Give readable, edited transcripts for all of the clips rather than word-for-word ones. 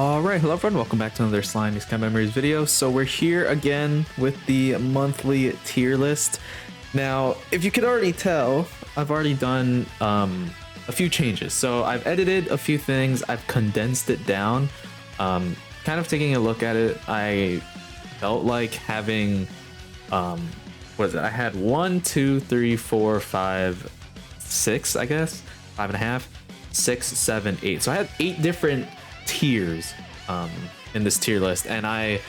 Alright, hello everyone, welcome back to another Slime Isekai Memories video. So we're here again with the monthly tier list. Now, if you could already tell, I've already done a few changes. So I've edited a few things, I've condensed it down. Kind of taking a look at it, I felt like having, what is it? I had 1, 2, 3, 4, 5, 6, I guess, 5.5, 6, 7, 8. So I had 8 different tiers in this tier list, and I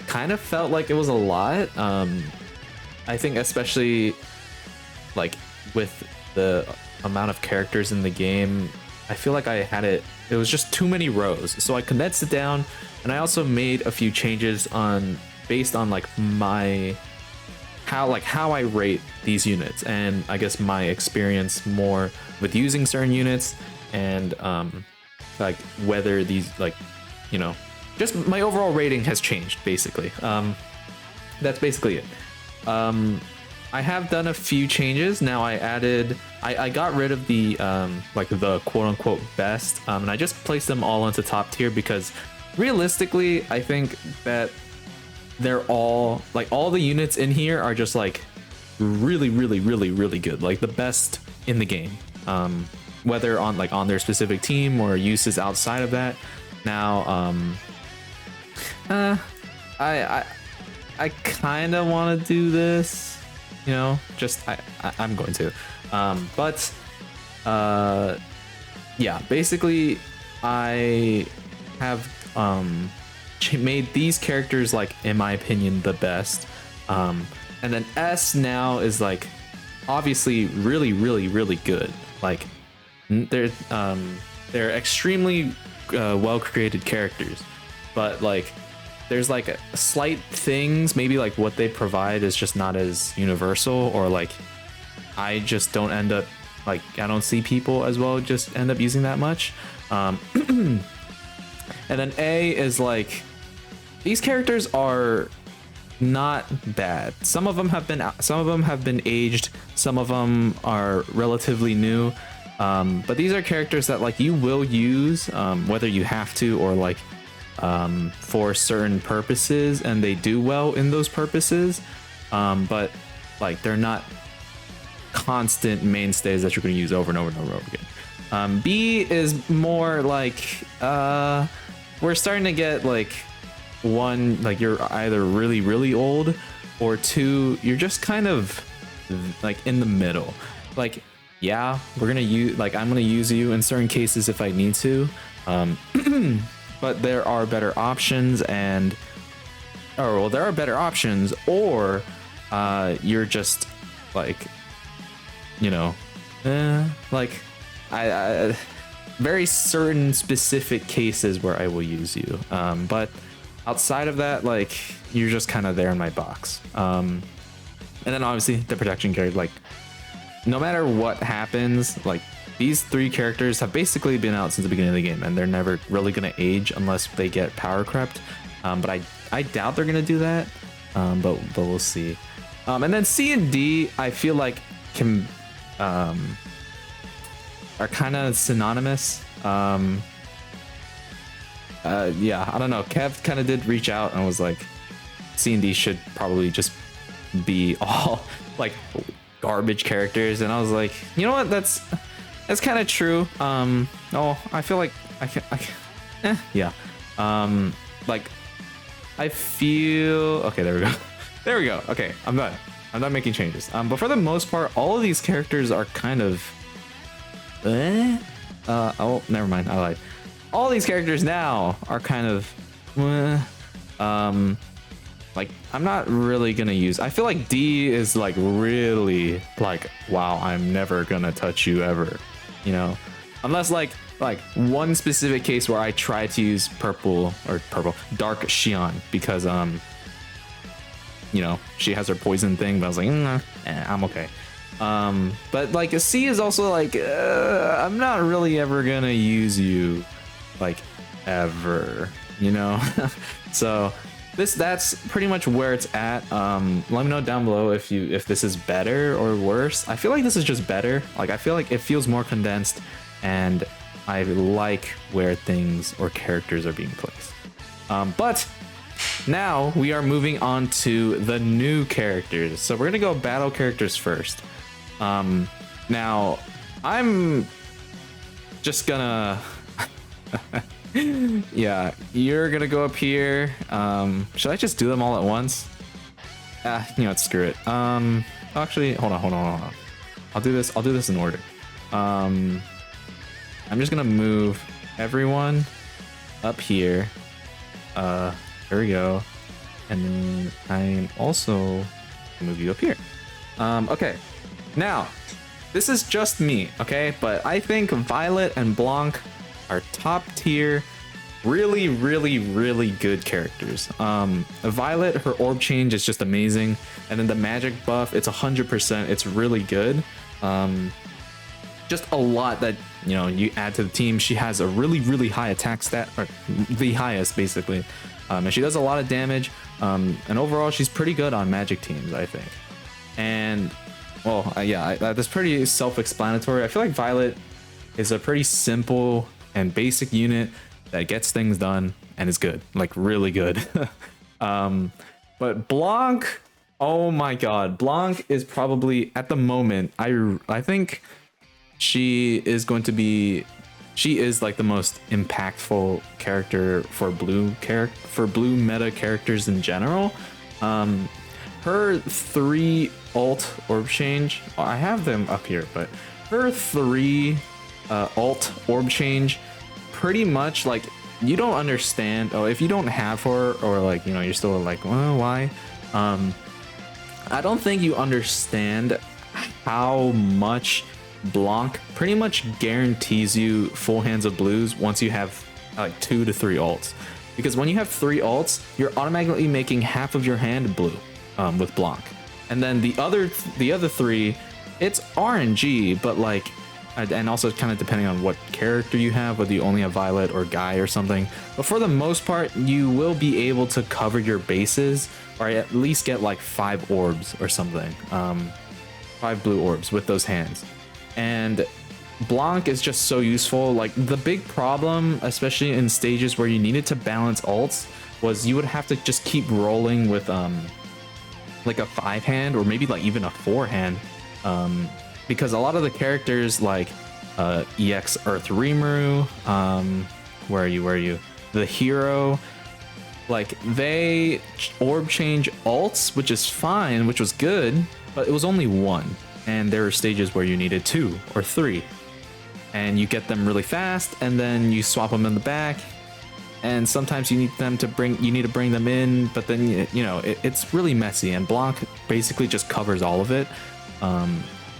kind of felt like it was a lot. I think especially like with the amount of characters in the game, I feel like it was just too many rows, so I condensed it down, and I also made a few changes based on like how I rate these units, and I guess my experience more with using certain units, and like whether these, like, you know, just my overall rating has changed basically. That's basically it. I have done a few changes. Now I got rid of the like the quote-unquote best, and I just placed them all into top tier because realistically I think that they're all, like, all the units in here are just like really good, like the best in the game, whether on their specific team or uses outside of that. Now I kind of want to do this, you know, just I'm going to, but yeah, basically I have made these characters, like, in my opinion, the best, and then S now is like obviously really good. Like, they're extremely well created characters, but like there's like slight things, maybe like what they provide is just not as universal, or like I just don't end up, like, I don't see people as well just end up using that much. And then A is like, these characters are not bad. Some of them have been aged, some of them are relatively new. But these are characters that, like, you will use, whether you have to or like for certain purposes, and they do well in those purposes. But like they're not constant mainstays that you're going to use over and over and over again. B is more like we're starting to get like, one, like you're either really old, or two, you're just kind of like in the middle. Like, yeah, we're gonna use, like, I'm gonna use you in certain cases if I need to, but there are better options, there are better options, or you're just like, you know, like I very certain specific cases where I will use you, but outside of that, like, you're just kind of there in my box. And then obviously the protection card, like, no matter what happens, like, these 3 characters have basically been out since the beginning of the game, and they're never really going to age unless they get power crept. But I doubt they're going to do that, but we'll see. And then C and D, I feel like are kind of synonymous. Yeah, I don't know. Kev kind of did reach out and was like, C and D should probably just be all like garbage characters, and I was like, you know what, that's kind of true. I feel like I can yeah, like, I feel okay. There we go. There we go. Okay, I'm done making changes. But for the most part, all of these characters are kind of oh, never mind, I lied. All these characters now are kind of like, I'm not really gonna use. I feel like D is like really like, wow, I'm never gonna touch you ever, you know, unless like one specific case where I try to use dark Xion, because you know, she has her poison thing, but I was like, I'm okay. But like a C is also like, I'm not really ever gonna use you, like, ever, you know. So that's pretty much where it's at. Let me know down below if this is better or worse. I feel like this is just better. Like, I feel like it feels more condensed, and I like where things or characters are being placed. But now we are moving on to the new characters. So we're gonna go battle characters first. Now I'm just gonna yeah, you're gonna go up here. Should I just do them all at once? You know what, screw it. Actually, hold on. I'll do this in order. I'm just gonna move everyone up here. There we go. And then I'm also gonna move you up here. Okay. Now, this is just me, okay? But I think Violet and Blanc are top tier, really good characters. Violet, her orb change is just amazing, and then the magic buff, it's 100%. It's really good. Just a lot that, you know, you add to the team. She has a really high attack stat, or the highest basically, and she does a lot of damage. And overall, she's pretty good on magic teams, I think. And well, yeah, that's pretty self-explanatory. I feel like Violet is a pretty simple and basic unit that gets things done and is good, like really good. But Blanc, oh my god, Blanc is probably at the moment, I think she is like the most impactful character for blue meta characters in general. Her 3 alt orb change, I have them up here, but her 3 alt orb change, pretty much, like, you don't understand. Oh, if you don't have her, or like, you know, you're still like, well, why? I don't think you understand how much Blanc pretty much guarantees you full hands of blues once you have like 2 to 3 alts. Because when you have 3 alts, you're automatically making half of your hand blue with Blanc. And then the other 3, it's RNG, but like, and also kind of depending on what character you have, whether you only have Violet or Guy or something. But for the most part, you will be able to cover your bases, or at least get like 5 orbs or something. 5 blue orbs with those hands. And Blanc is just so useful. Like, the big problem, especially in stages where you needed to balance ults, was you would have to just keep rolling with like a 5 hand, or maybe like even a 4 hand, because a lot of the characters like EX Earth Rimuru, where are you, the hero, like, they orb change alts, which is fine, which was good, but it was only 1, and there were stages where you needed 2 or 3, and you get them really fast, and then you swap them in the back, and sometimes you need to bring them in, but then, you know, it's really messy, and Blanc basically just covers all of it.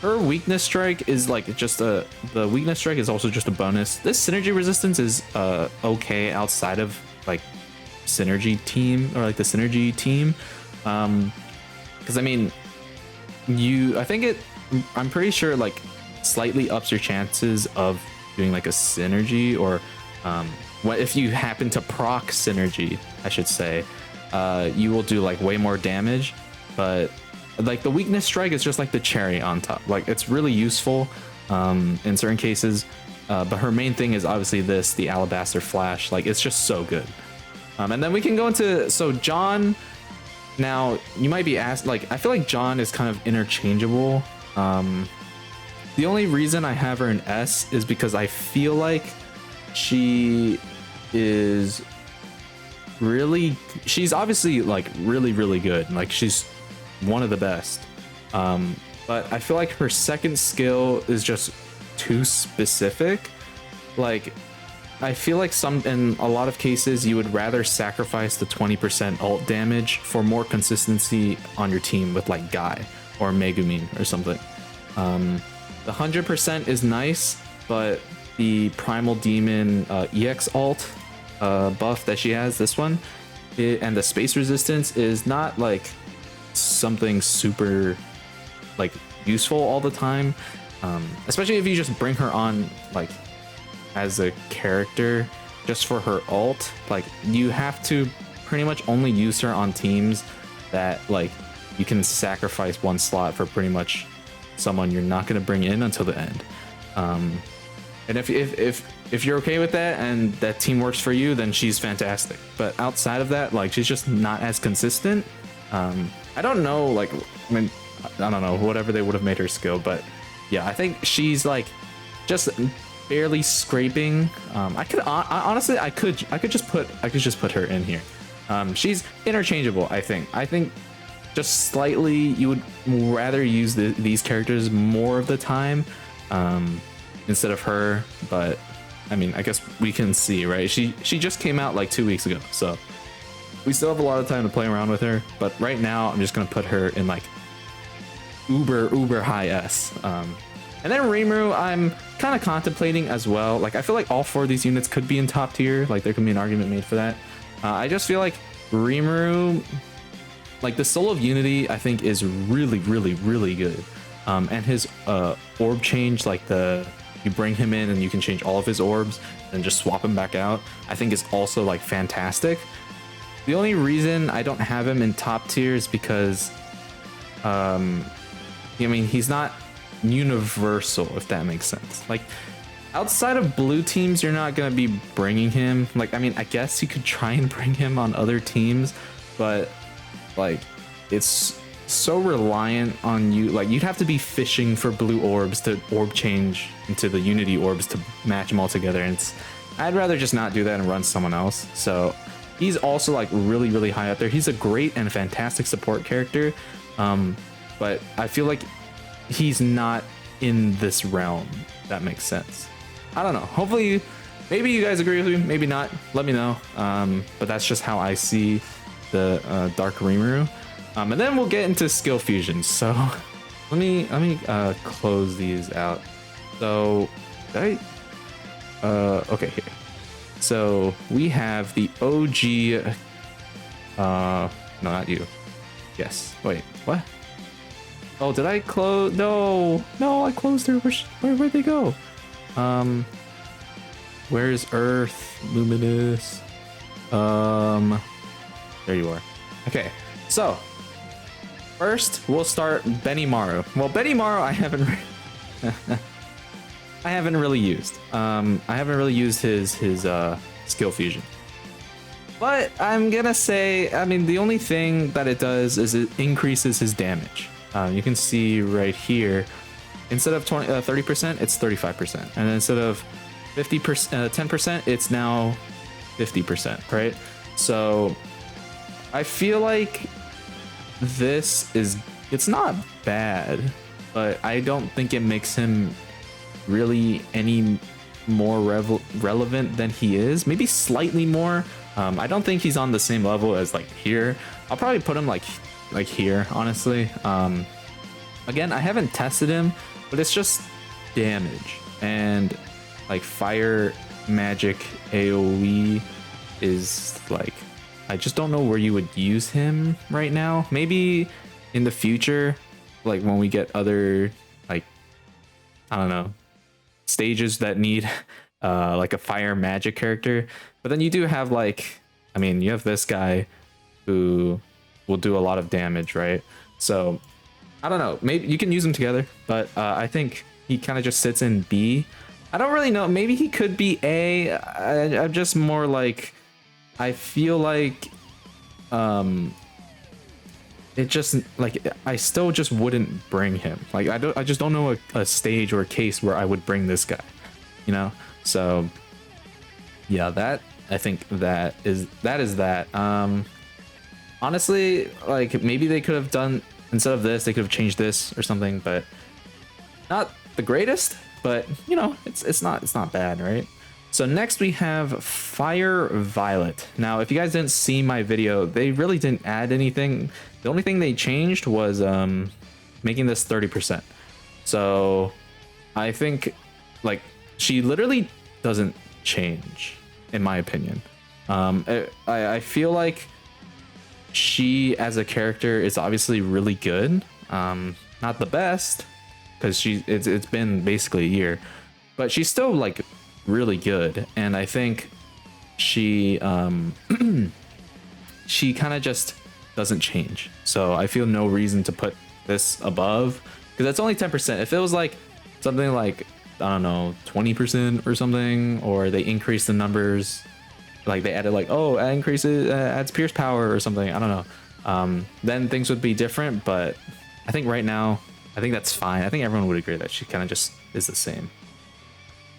Her weakness strike is like just the weakness strike is also just a bonus. This synergy resistance is okay outside of like synergy team, or like the synergy team, because I mean, I'm pretty sure like slightly ups your chances of doing like a synergy, or if you happen to proc synergy, I should say, you will do like way more damage. But like the weakness strike is just like the cherry on top. Like, it's really useful in certain cases, but her main thing is obviously the Alabaster Flash. Like, it's just so good. And then we can go into, so John. Now you might be asked, like, I feel like John is kind of interchangeable. The only reason I have her in S is because I feel like she's obviously like really good. Like, she's one of the best, but I feel like her second skill is just too specific. Like, I feel like in a lot of cases you would rather sacrifice the 20% ult damage for more consistency on your team with like Guy or Megumin or something. The 100% is nice, but the Primal Demon EX ult buff that she has, this one, and the space resistance is not like something super like useful all the time, especially if you just bring her on like as a character just for her ult. Like, you have to pretty much only use her on teams that like you can sacrifice 1 slot for pretty much someone you're not going to bring in until the end. And if you're okay with that and that team works for you, then she's fantastic. But outside of that, like, she's just not as consistent. I don't know, like, I mean, I don't know, whatever they would have made her skill, but yeah, I think she's like just barely scraping. Honestly, I could just put her in here. She's interchangeable, I think. I think just slightly you would rather use these characters more of the time instead of her, but I mean, I guess we can see, right? She just came out like 2 weeks ago, so we still have a lot of time to play around with her. But right now, I'm just gonna put her in like uber high S. And then Rimuru, I'm kind of contemplating as well. Like, I feel like all 4 of these units could be in top tier. Like, there could be an argument made for that. I just feel like Rimuru, like the Soul of Unity, I think is really good. And his orb change, like you bring him in and you can change all of his orbs and just swap him back out, I think is also like fantastic. The only reason I don't have him in top tier is because, I mean, he's not universal, if that makes sense. Like, outside of blue teams, you're not gonna be bringing him. Like, I mean, I guess you could try and bring him on other teams, but like, it's so reliant on you. Like, you'd have to be fishing for blue orbs to orb change into the Unity orbs to match them all together, and I'd rather just not do that and run someone else. So he's also like really high up there. He's a great and fantastic support character, but I feel like he's not in this realm. If that makes sense. I don't know. Hopefully, maybe you guys agree with me, maybe not. Let me know. But that's just how I see the Dark Rimuru. And then we'll get into skill fusions. So let me close these out. So okay, here. So we have the OG. No, not you. Yes. Wait. What? Oh, did I close? No, I closed her. Where'd they go? Where's Earth? Luminous. There you are. Okay, so first we'll start Benny Maru. Well, Benny Maru I haven't really used. I haven't really used his skill fusion. But I'm gonna say, I mean, the only thing that it does is it increases his damage. You can see right here, instead of 30%, it's 35%, and instead of 10%, it's now 50%, right? So I feel like it's not bad, but I don't think it makes him really any more relevant than he is. Maybe slightly more. I don't think he's on the same level as like here. I'll probably put him like here, honestly. Again, I haven't tested him, but it's just damage and like fire magic AoE is like, I just don't know where you would use him right now. Maybe in the future, like when we get other, like, I don't know, stages that need like a fire magic character. But then you do have like, I mean, you have this guy who will do a lot of damage, right? So I don't know, maybe you can use them together, but I think he kind of just sits in B. I don't really know, maybe he could be A. I'm just more like, I feel like it just like, I still just wouldn't bring him. Like, I just don't know a stage or a case where I would bring this guy, you know? So yeah, that, I think that is that. Honestly, like, maybe they could have done, instead of this, they could have changed this or something, but not the greatest, but you know, it's not bad, right? So next we have Fire Violet. Now, if you guys didn't see my video, they really didn't add anything. The only thing they changed was making this 30%. So I think, like, she literally doesn't change, in my opinion. I feel like she as a character is obviously really good. Not the best, because it's been basically a year, but she's still like really good. And I think she she kind of just doesn't change. So I feel no reason to put this above, because that's only 10%. If it was like something like I don't know, 20% or something, or they increase the numbers, like they added like, oh, it increases adds pierce power or something, I don't know, then things would be different. But I think right now, I think that's fine. I think everyone would agree that she kind of just is the same.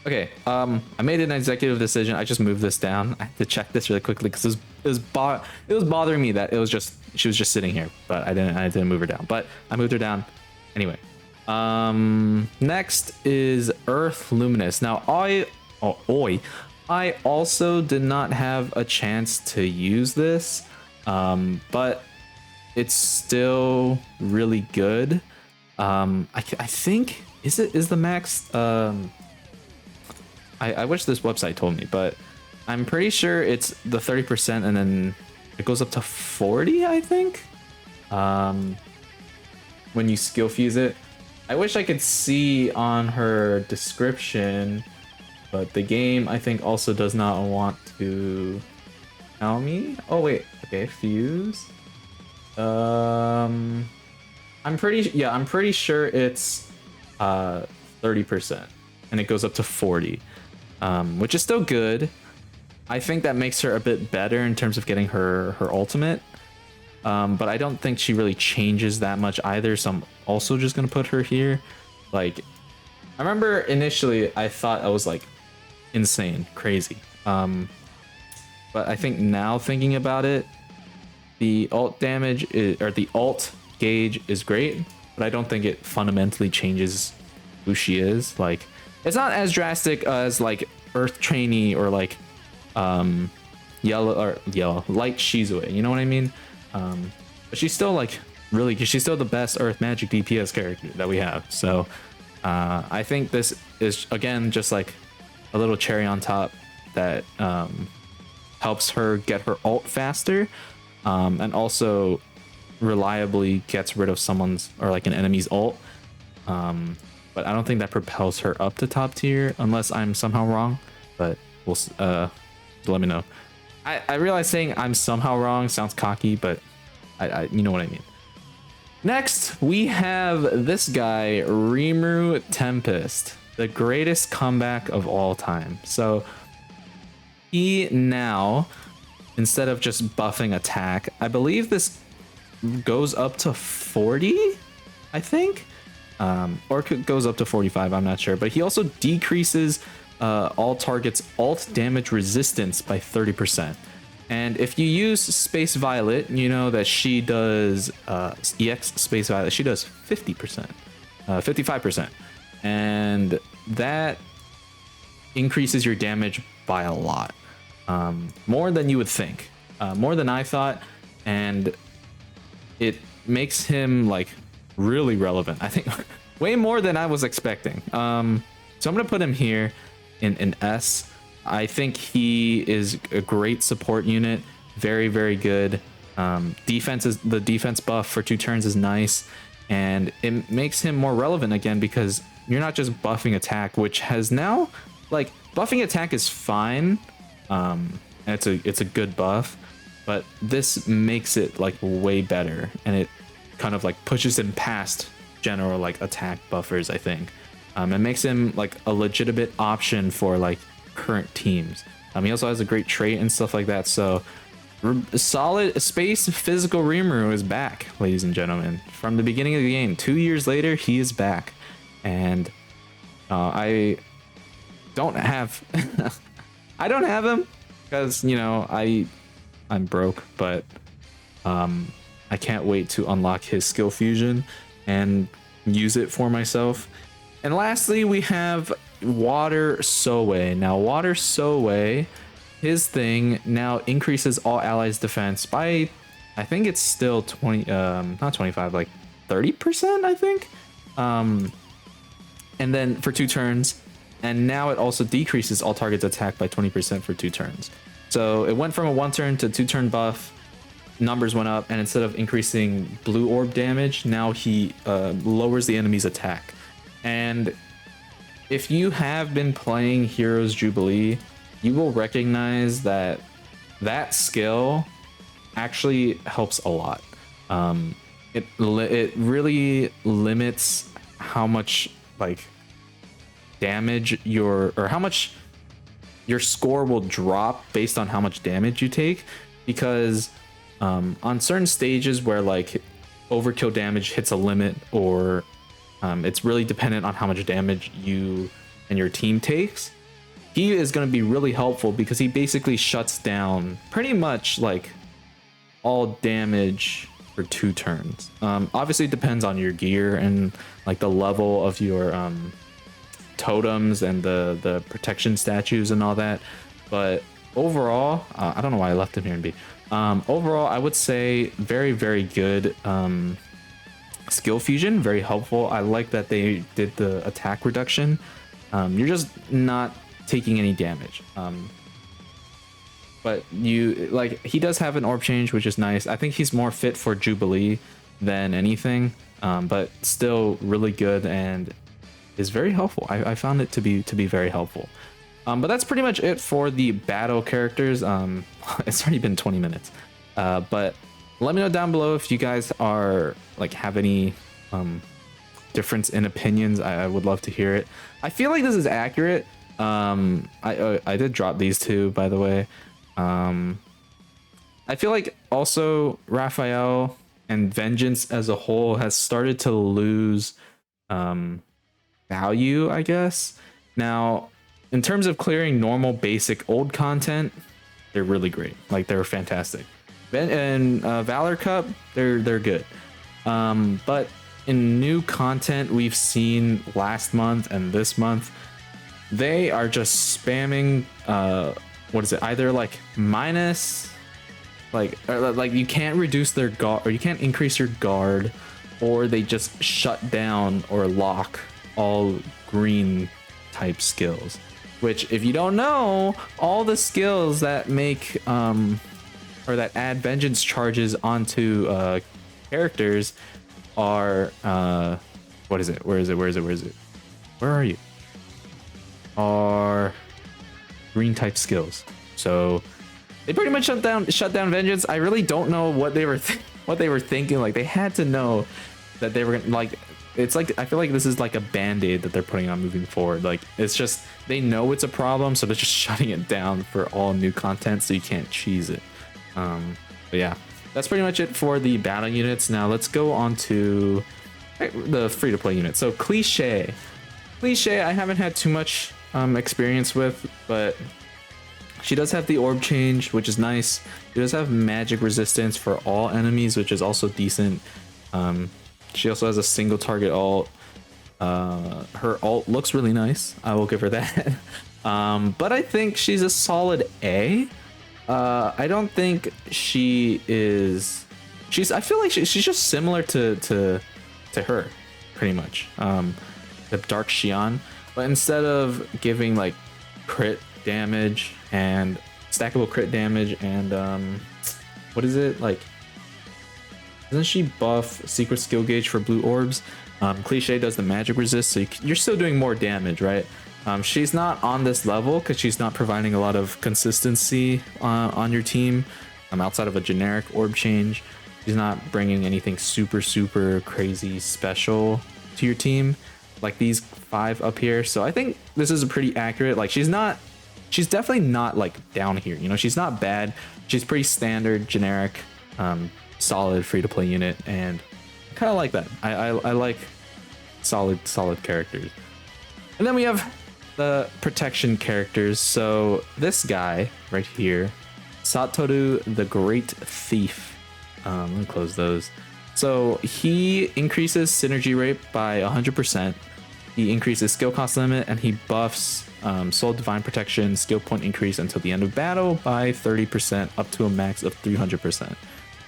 Okay, I made an executive decision. I just moved this down. I had to check this really quickly because it was bothering me that she was just sitting here, but I didn't move her down. But I moved her down anyway. Next is Earth Luminous. Now I also did not have a chance to use this, but it's still really good. I think is the max. I wish this website told me, but I'm pretty sure it's the 30% and then it goes up to 40, I think. When you skill fuse it. I wish I could see on her description, but the game I think also does not want to tell me. Oh wait, okay, fuse. I'm pretty sure it's 30% and it goes up to 40. Which is still good. I think that makes her a bit better in terms of getting her ultimate. But I don't think she really changes that much either. So I'm also just gonna put her here. Like, I remember initially I thought I was like insane, crazy. But I think now thinking about it, the ult damage or the ult gauge is great, but I don't think it fundamentally changes who she is. Like, it's not as drastic as like Earth Trainee or like yellow light Shizue, you know what I mean? But she's still like she's still the best Earth Magic DPS character that we have. So I think this is again just like a little cherry on top that helps her get her ult faster, and also reliably gets rid of someone's or like an enemy's ult. But I don't think that propels her up to top tier unless I'm somehow wrong. But we'll let me know. I realize saying I'm somehow wrong sounds cocky, but I you know what I mean. Next, we have this guy, Rimuru Tempest, the greatest comeback of all time. So he now, instead of just buffing attack, I believe this goes up to 40, I think. Or it goes up to 45, I'm not sure. But he also decreases all targets' ult damage resistance by 30%. And if you use Space Violet, you know that she does EX Space Violet, she does 50%, 55%. And that increases your damage by a lot. More than you would think. More than I thought. And it makes him like really relevant. I think way more than I was expecting. So I'm gonna put him here in S. I think he is a great support unit, very, very good. The defense buff for 2 turns is nice, and it makes him more relevant again because you're not just buffing attack, which has now like buffing attack is fine, and it's a good buff, but this makes it like way better, and it kind of like pushes him past general like attack buffers, I think. It makes him like a legitimate option for like current teams. He also has a great trait and stuff like that. So solid space physical Rimuru is back, ladies and gentlemen. From the beginning of the game, 2 years later, he is back. And I don't have I don't have him because, you know, I'm broke, but I can't wait to unlock his skill fusion and use it for myself. And lastly, we have Water Soei. Now, Water Soei, his thing now increases all allies' defense by, I think it's still 20, not 25, like 30%, I think. And then for 2 turns, and now it also decreases all targets' attack by 20% for 2 turns. So it went from a 1 turn to 2 turn buff. Numbers went up, and instead of increasing blue orb damage, now he lowers the enemy's attack. And if you have been playing Heroes Jubilee, you will recognize that that skill actually helps a lot. It really limits how much like damage or how much your score will drop based on how much damage you take, because on certain stages where like overkill damage hits a limit, or it's really dependent on how much damage you and your team takes, he is going to be really helpful because he basically shuts down pretty much like all damage for 2 turns. Obviously it depends on your gear and like the level of your totems and the protection statues and all that, but overall I don't know why I left him here in B. Overall I would say very, very good skill fusion, very helpful. I like that they did the attack reduction. You're just not taking any damage, but you like, he does have an orb change, which is nice. I think he's more fit for Jubilee than anything, but still really good and is very helpful. I found it to be very helpful. But that's pretty much it for the battle characters. It's already been 20 minutes, but let me know down below if you guys are like have any difference in opinions. I would love to hear it. I feel like this is accurate. I did drop these 2, by the way. I feel like also Raphael and Vengeance as a whole has started to lose value, I guess. Now, in terms of clearing normal basic old content, they're really great. Like, they're fantastic. And Valor Cup, they're good. But in new content we've seen last month and this month, they are just spamming what is it, either like minus like you can't reduce their guard, or you can't increase your guard, or they just shut down or lock all green type skills, which, if you don't know, all the skills that make or that add vengeance charges onto characters are what is it, where are you, are green type skills. So they pretty much shut down vengeance. I really don't know what they were thinking. Like, they had to know that they were gonna, like, it's like, I feel like this is like a band-aid that they're putting on moving forward. Like, it's just, they know it's a problem, so they're just shutting it down for all new content so you can't cheese it. But yeah, that's pretty much it for the battle units. Now let's go on to the free-to-play unit. So Cliche I haven't had too much experience with, but she does have the orb change, which is nice. She does have magic resistance for all enemies, which is also decent. She also has a single target ult. Her ult looks really nice, I will give her that. But I think she's a solid A. I don't think she is, I feel like she's just similar to her, pretty much, the Dark Xian, but instead of giving like crit damage and stackable crit damage and what is it, like, doesn't she buff secret skill gauge for blue orbs? Cliche does the magic resist, so you're still doing more damage, right? She's not on this level because she's not providing a lot of consistency on your team, outside of a generic orb change. She's not bringing anything super crazy special to your team like these 5 up here. So I think this is a pretty accurate, like, she's definitely not like down here, you know, she's not bad. She's pretty standard, generic, solid free-to-play unit, and I kind of like that. I like solid characters. And then we have the protection characters. So this guy right here, Satou the Great Thief. Let me close those. So he increases synergy rate by 100%. He increases skill cost limit, and he buffs Soul Divine Protection skill point increase until the end of battle by 30%, up to a max of 300%.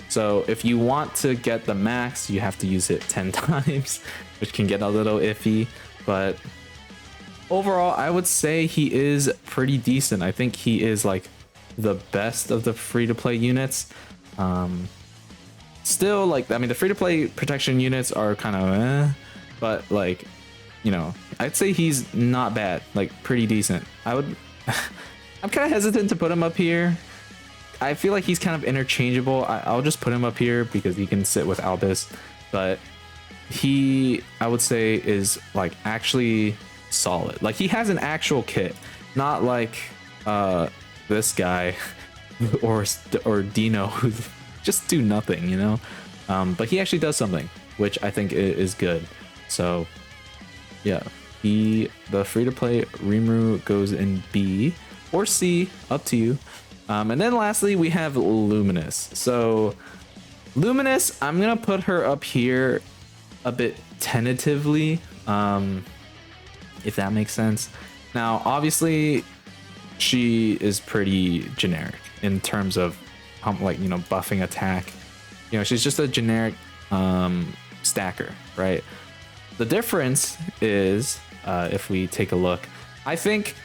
So if you want to get the max, you have to use it 10 times, which can get a little iffy, but overall I would say he is pretty decent. I think he is like the best of the free-to-play units. Still, like, I mean, the free-to-play protection units are kind of but, like, you know, I'd say he's not bad, like, pretty decent. I'm kind of hesitant to put him up here. I feel like he's kind of interchangeable. I'll just put him up here because he can sit with Albus, but he, I would say, is like actually solid. Like he has an actual kit, not like this guy or Dino who just do nothing, you know. But he actually does something, which I think is good. So yeah, the free-to-play Rimuru goes in B or C, up to you. And then lastly, we have Luminous. So Luminous, I'm gonna put her up here a bit tentatively, if that makes sense. Now, obviously, she is pretty generic in terms of like, you know, buffing attack. You know, she's just a generic stacker, right? The difference is, if we take a look, I think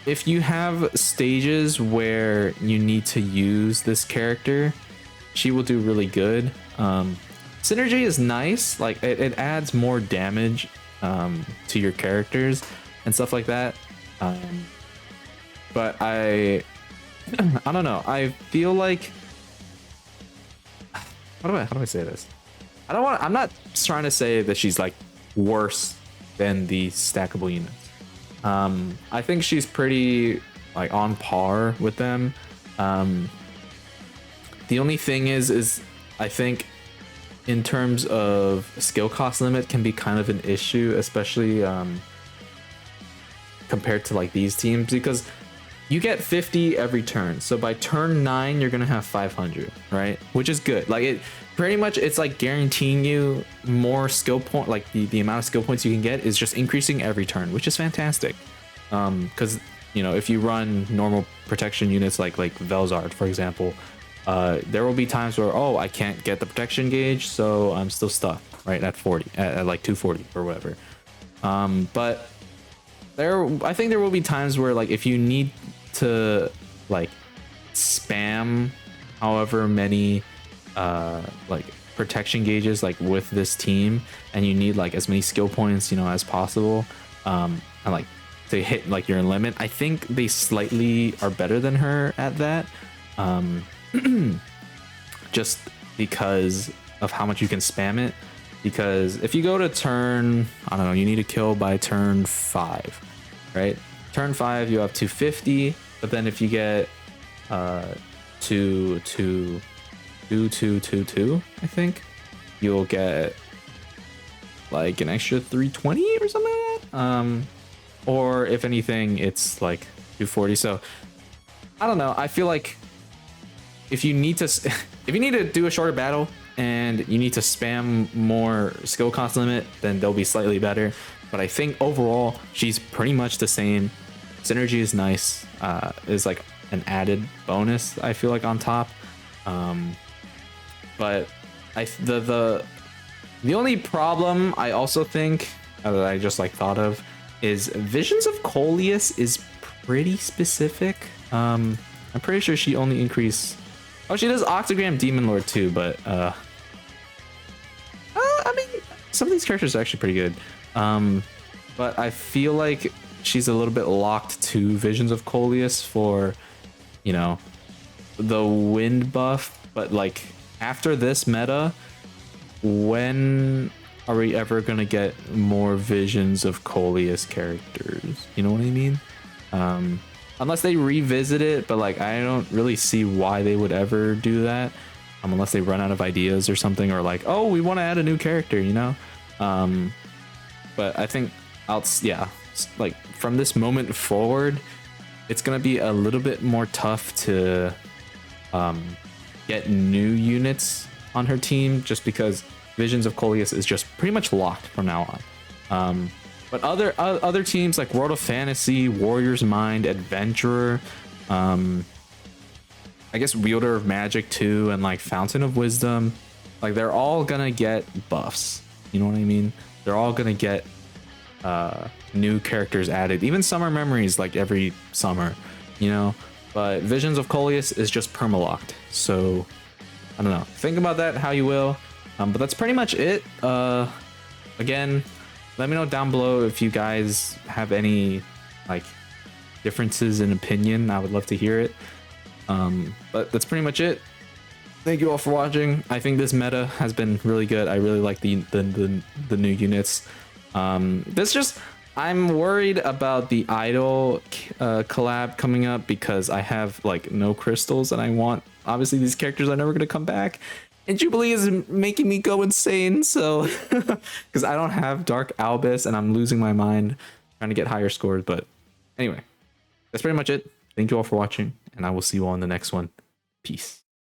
if you have stages where you need to use this character, she will do really good. Synergy is nice, like it adds more damage to your characters and stuff like that. But I don't know. I feel like, how do I say this? I'm not trying to say that she's like worse than the stackable units. I think she's pretty like on par with them. The only thing is I think in terms of skill cost limit can be kind of an issue, especially compared to like these teams, because you get 50 every turn. So by turn 9, you're gonna have 500, right? Which is good. Like it pretty much, it's like guaranteeing you more skill point. Like the amount of skill points you can get is just increasing every turn, which is fantastic. Because you know, if you run normal protection units like Velzard, for example, there will be times where, oh, I can't get the protection gauge, so I'm still stuck right at 40, at like 240 or whatever. But I think there will be times where like if you need to like spam however many like protection gauges like with this team, and you need like as many skill points, you know, as possible, and like to hit like your limit, I think they slightly are better than her at that. Just because of how much you can spam it. Because if you go to turn, I don't know, you need to kill by turn 5, right? Turn 5, you have 250, but then if you get 2, I think, you'll get like an extra 320 or something like that. Or if anything, it's like 240. So I don't know. I feel like if you need to do a shorter battle and you need to spam more skill cost limit, then they'll be slightly better. But I think overall, she's pretty much the same. Synergy is nice, is like an added bonus, I feel like, on top. But the only problem I also think that I just like thought of is Visions of Coleus is pretty specific. I'm pretty sure she only increased. Oh, she does Octagram Demon Lord too, but I mean, some of these characters are actually pretty good. But I feel like she's a little bit locked to Visions of Coleus for, you know, the wind buff. But like after this meta, when are we ever gonna get more Visions of Coleus characters? You know what I mean? Unless they revisit it, but like I don't really see why they would ever do that, unless they run out of ideas or something, or like, oh, we want to add a new character, you know. But I think like from this moment forward, it's gonna be a little bit more tough to get new units on her team, just because Visions of Coleus is just pretty much locked from now on. But other teams like World of Fantasy, Warrior's Mind, Adventurer, I guess Wielder of Magic too, and like Fountain of Wisdom, like they're all gonna get buffs. You know what I mean? They're all gonna get new characters added. Even Summer Memories, like every summer, you know. But Visions of Coleus is just permalocked. So I don't know. Think about that how you will. But that's pretty much it. Again, let me know down below if you guys have any like differences in opinion. I would love to hear it. But that's pretty much it. Thank you all for watching. I think this meta has been really good. I really like the new units. I I'm worried about the idol collab coming up because I have like no crystals and I want, obviously these characters are never going to come back. And Jubilee is making me go insane. So because I don't have Dark Albus and I'm losing my mind trying to get higher scores. But anyway, that's pretty much it. Thank you all for watching and I will see you all in the next one. Peace.